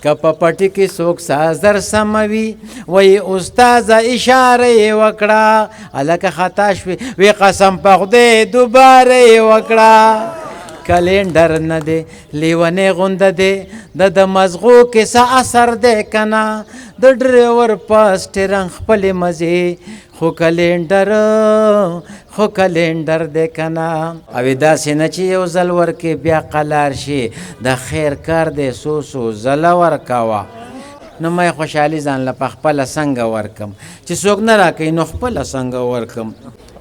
که په پټي کې څوک سازر سموي وایي استاذه اشاره یې وکړه هلکه خطا شوې وی قسم په خدای دوباره یې وکړه کلینډر نه دی لیونی غونده دی د مزغو کې څه اثر دی که نه د ډریور په سټیرنګ خپلې مزې خو کلینډر دی که نه او داسې نه چې یو ځل ورکې بیا قلار شي د خیر کار دی څو ځله ورکوه نو ما خوشحالي ځان له په خپله څنګه ورکم چې څوک نه راکوي نو خپله څنګه ورکم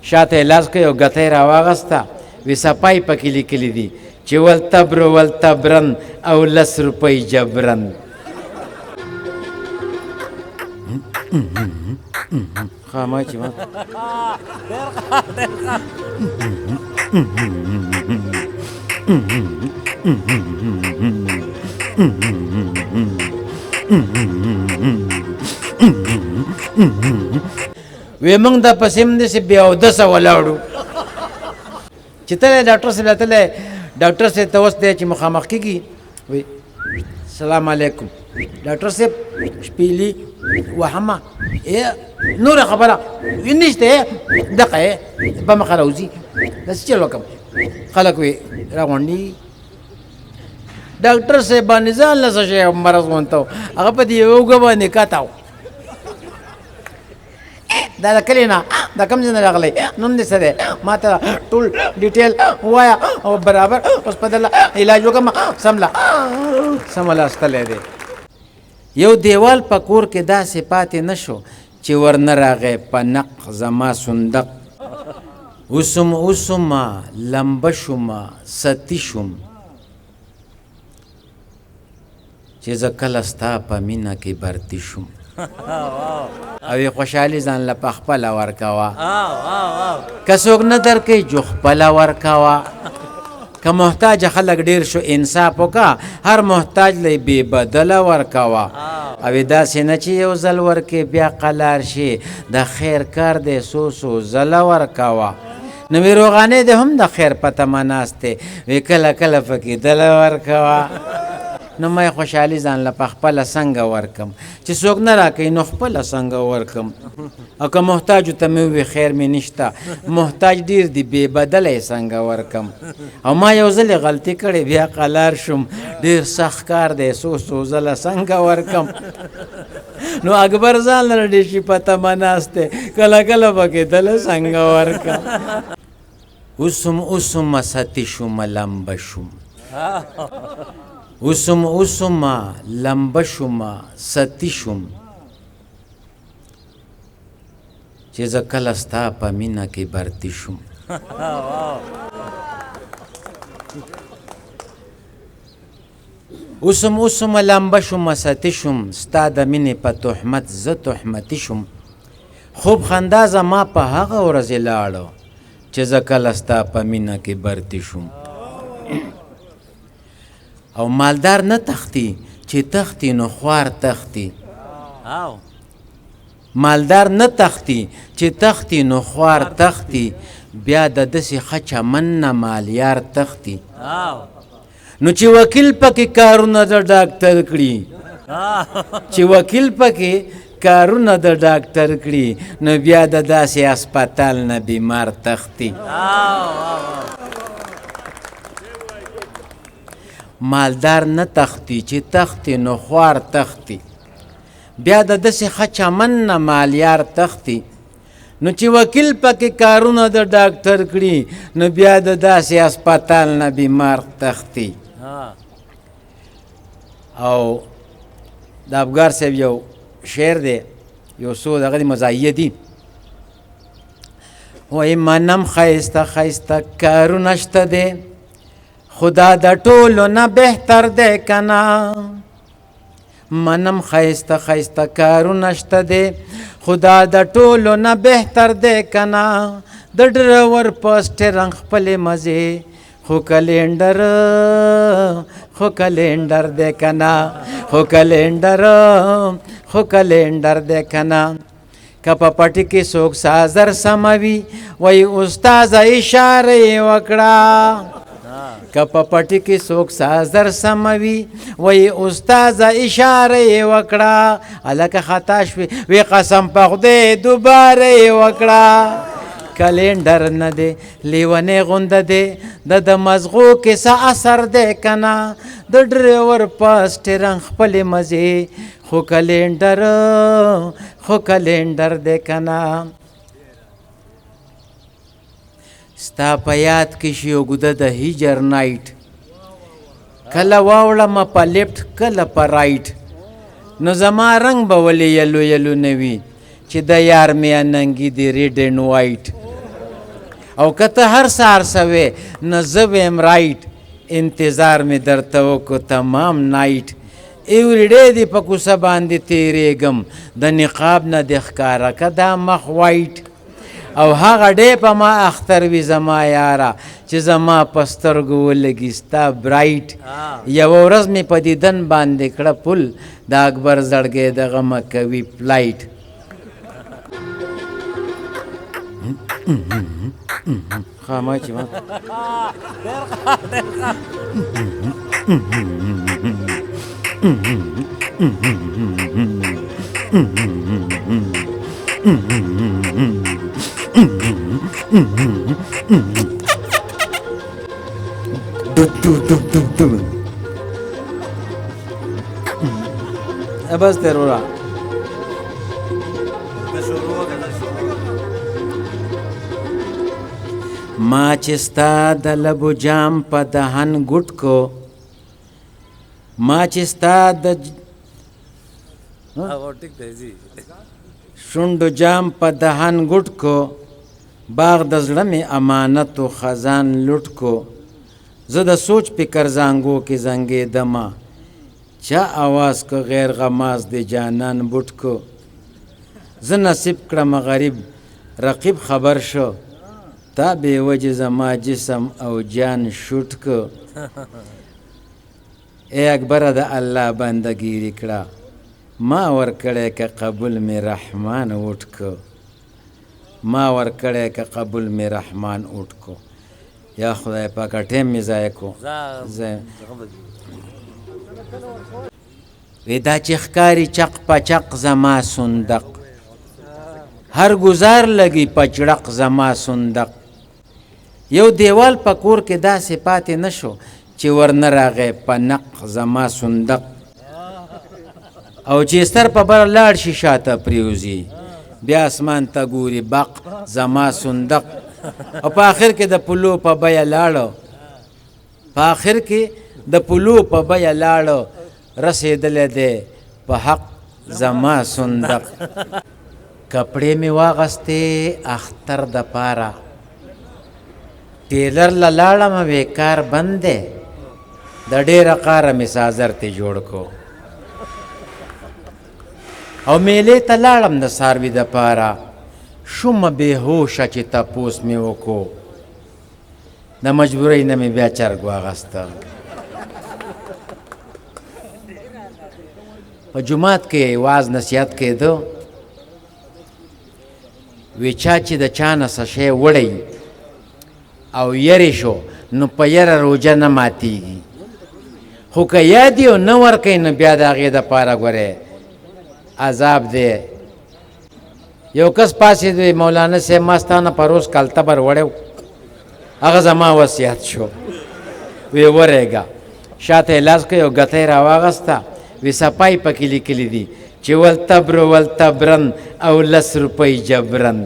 شاته یې لاس کوي او ګتی راواغسته وی صفای پکې لیکلي دي چې ولتبر ولتبرن او 10 روپۍ جبرن خامای چې ما وی موږ د پسیم داسې بې اودسه ولاړو چې تللی ډاکټر صاحب له تللی ډاکټر صاحب ته اوس دی چې مخامخ کېږي وی سلام علیکم ډاکټر صاحب شپیلي وهمه نوره خبره نشته دقه په مخه راوځي داسې چل وکړم خلک وی راغونډي ډاکټر صاحب باندې ځان له څه شی مرض غونته و هغه په دې یوه اوږه باندې کاته و دا د کلي نه دا کوم ځای نه راغلی نوم دې څه دی ما ته ټول ډیټیل ووایه او برابر اوس په دله علاج وکړم سمه لاستلی دی یو دیوال په کور کې داسې پاتې نه شو چې ورنه راغی په نق زما صندق اوسم لمبه شوم ستی شوم چې زه کله ستا په مینه کې برتی شوم او یې خوشحالي ځان له په خپله ورکوه که څوک نه درکوي جو خپله ورکوه که محتاج خلک ډیر شو انصاف وکړه هر محتاج لی بې بدله ورکوه او داسې نه چې یو ځل ورکې بیا قلار شي د خیر کار دی څو ځله ورکوه نو وی روغانې دی هم د خیر په تمه ناست دی وی کله کله پکې دله ورکوه نو ما خوشحالي ځان له په خپله څنګه ورکم چې څوک نه راکوي نو خپله څنګه ورکم او که محتاجو ته مې ووي خیر مې نشته محتاج ډېر دي بې بدله یې څنګه ورکم او ما یو ځل غلطي کړې بیا قلار شوم ډېر سخت کار دی څو ځله څنګه ورکم نو اکبر ځان له ډېر شي په تمه ناست دی کله کله پکې دله څنګه ورکم اوسم ستی شوم لمبه شوم اوسم لمبه شوم ستی شوم چې زه کله ستا په مینه کې برتی شوم اوسم لمبه شوم ستی شوم ستا د مینې په تهمت زه تهمتي شوم خوب خندا زما په هغه ورځې لاړه چې زه کله ستا په مینه کې برتی شوم او مالدار نه تختی چې تختی نو خوار تختی مالدار نه تختی چې تختی نو خوار تختی بیا د داسې ښه چمن نه مالیار تختی نو چې وکیل پکې کارونه د ډاکټر کړي چې وکیل پکې کارونه د ډاکټر کړي نو بیا د داسې هسپتال نه بیمار تختی مالدار نه تختی چې تختی نو خوار تختی بیا د داسې ښه چمن نه مالیار تختی نو چې وکیل پکې کارونه د ډاکټر کړي نو بیا د داسې هسپتال نه بیمار تختی او د افګار صاحب یو شعر دی یو څو دغه د مزاحیه دي وایي منم ښایسته ښایسته کارونه شته دی خدا د ټولو نه بهتر دی که نه منم ښایسته ښایسته کارونه شته دی خدا د ټولو نه بهتر دی که نه د ډریور په سټیرنګ خپلې مزې خو کلینډر دی که نه خو کلینډر دی که نه که په پټي کې څوک سازر سموي وایي استاذه اشاره یې وکړه که په پټي کې څوک سازر سموي وایي استاذه اشاره یې وکړه هلکه خطا شوې وی قسم په خدای دوباره یې وکړه کلینډر نه دی لیونی غونده دی د مزغو کې څه اثر دی که نه د ډریور په سټیرنګ خپلې مزې خو کلینډر دی که نه ستا په یاد کې شي اوږده د هیجر نایټ کله واوړمه په لیفټ کله په رایټ نو زما رنګ به ولې یلو یلو نه وي چې د یار مې اننګي دی ریډ اینډ وایټ او که ته هر سهار سوې نه زه ویم رایټ انتظار مې درته وکړو تمام نایټ ایوری ډے دی په کوڅه باندې تېرېږم د نقاب نه د ښکاره که دا مخ وایټ او هغه ډې په ما اختر وي زما یاره چې زما په سترګو ولګي ستا برایټ یوه ورځ مې په دیدن باندې کړه پل د اکبر زړګی دغه مه کوي فلایټ خامه چې ما بس ترورا ما چې ستا د لبو جام په دهن ګوټ کو ما چې ستا د شونډو جام په دهن ګوټ کو باغ د زړه مې امانت و خزان لوټ کو زه د سوچ فکر زانګو کې زنګېدمه چا آواز کو غیر غماز د جانان بوټ کو زه نصیب کړم غریب رقیب خبر شو تا بې وجې زما جسم او جان شوټ کو ای اکبره د الله بندګیري کړه ما ورکړی که قبول مې رحمان وټ کو ما ورکړی که قبول مې رحمان وټ کو یا خدای پاکه ټیم مې ضایع کو وی دا چې ښکاري چق په چق زما صندق هر گزار لګي پچړق زما صندق یو دیوال په کور کې داسې پاتې نه شو چې ورنه راغی په نق زما صندق او چې ستر په بره لاړ شي شاته پریوزي بیا اسمان ته ګوري بق زما صندق او په آخر کې د پلو په بیه لاړو په آخر کې د پلو په بیه لاړو رسېدلی دی په حق زما صندق کپړې مې واغستې اختر د پاره ټیلر له لاړمه بیکار بند دی د ډېره قاره مې سازر ته جوړ کو او میلې ته لاړم د څاروي دپاره شومه بېهوشه چې تپوس مې وکړو د مجبورۍ نه مې بیا چرګ واغسته په جومات کې واز نصیحت کېده وی چا چې د چا نه څه شی وړی او یری شو نو په یره روژه نه ماتیږي خو که یاد یې نه ورکوي نو بیا د هغې دپاره ګورې عذاب دی یو کس پاسېد وی مولانا صاحب ما ستا نه پروس کال تبر وړی هغه زما وصیت شو وی ورېږه شاته یې لاس کوي او ګته یې راواغسته وی صفای پکې لیکلي دي چې ولتبر ولتبرن او 10 روپۍ جبرن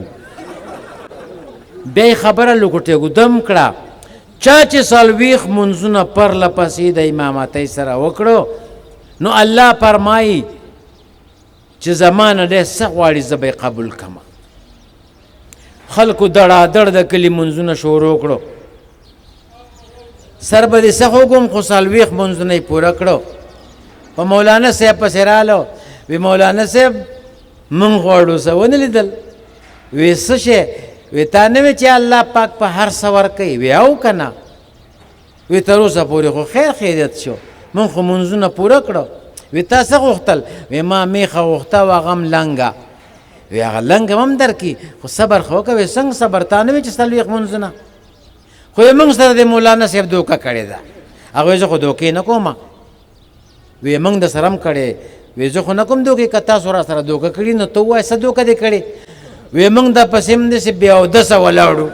بیا یې خبره لوکوټې ګودم کړه چا چې څلوېښت منځونه پرله پسې د امامتۍ سره وکړو نو الله فرمایي چې زما نه دی څه غواړي زه به یې قبول کړمه خلکو دړادړ د کلي منځونه شروع کړو سر به دې څه وګم خو 40 منځونه یې پوره کړو په مولانا صاحب پسې رالو وی مولانا صاحب مونږ غواړو څه ونه لیدل وی څه شی وی تا نه وی چې الله پاک په هر څه ورکوي وی او که نه وی تر اوسه پورې خو خیر خیریت شو مونږ خو منځونه پوره کړو وی تا څه غوښتل وی ما میخه غوښته و هغه هم لنګه وی هغه لنګ هم درکړي خو صبر خو وکړه وی څنګه صبر تا نه وی چې 40 منځونه خو موږ سره د مولانا صاحب دوکه کړې ده. هغه زه خو دوکې نه کوم. وی موږ د سرم کړې وی زه خو نه کوم دوکې که تاسو را سره دوکه کړي نو ته ووایه څه دوکه دې کړې. وی موږ دا پسې هم داسې بې اودسه ولاړو.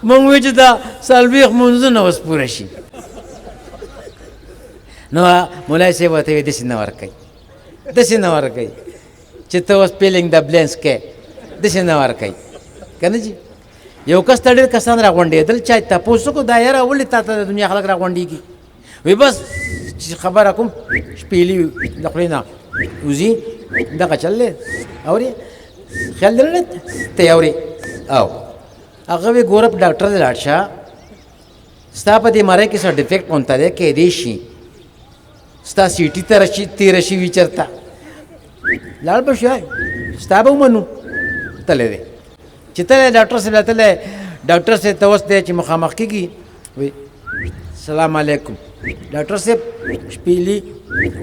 موږ وی چې دا څلوېښت لمونځونه اوس پوره شي. نو مولای صاحب ورته وی داسې نه ورکوي داسې نه ورکوي چې ته اوس فیلینګ د بلینس کې داسې نه ورکوي که نه جي. یو کس ته ډېر کسان را غونډېدل چا تپوس وکړو دا یاره ولې تا ته د دنیا خلک را غونډېږي. وی بس چې خبره کوم شپېلي د خولې نه وځي دغه چل دی اورې خیال دی نه ته یې اورې او هغه وی ګوره په ډاکټر ته لاړ شه ستا په دې مرۍ کې څه ډیفیکټ پونته دی کیدی شي ستا سیټي تېره شوي چېرته لاړ به شو ستا به ومنو تللی دی چې تللی ډاکټر صاحب تللی ډاکټر صاحب ته اوس دی چې مخامخ کېږي وی سلام علیکم ډاکټر صاحب شپېلي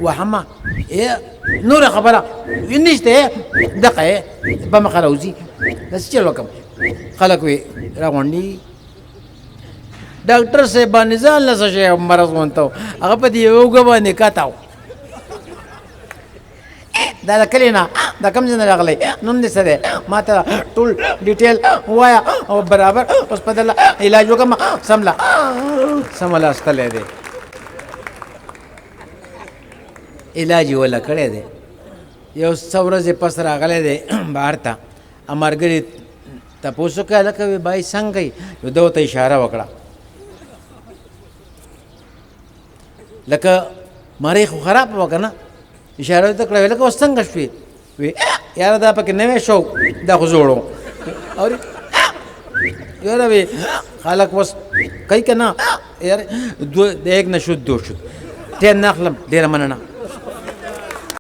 وهمه نوره خبره نشته دقه یې په مخه راوځي داسې چل وکړم خلک وی راغونډي ډاکټر صاحب باندې ځان له څه شی مرض ونته و هغه په دې یوه اوږه باندې کاته و دا د کلي نه دا کوم ځای نه راغلی نوم دې څه دی ما ته ټول ډیټیل ووایه او برابر اوس په دله علاج وکړم سمله سمله استلی دی علاج یې وله کړی دی. یو څه ورځې پس راغلی دی بهر ته ملګري تپوس وکړی هلکه وی بای څنګه یې نو ده ورته اشاره وکړه لکه مرۍ خو خراب وه که نه اشاره ورته کړه وی لکه اوس څنګه شوې وی یاره دا پکې نوی شو دا خو زوړ و اورې یاره وی خلک اوس کوي که نه یاره د یک نه شد دو شد ټیم نه اخلم ډېره مننه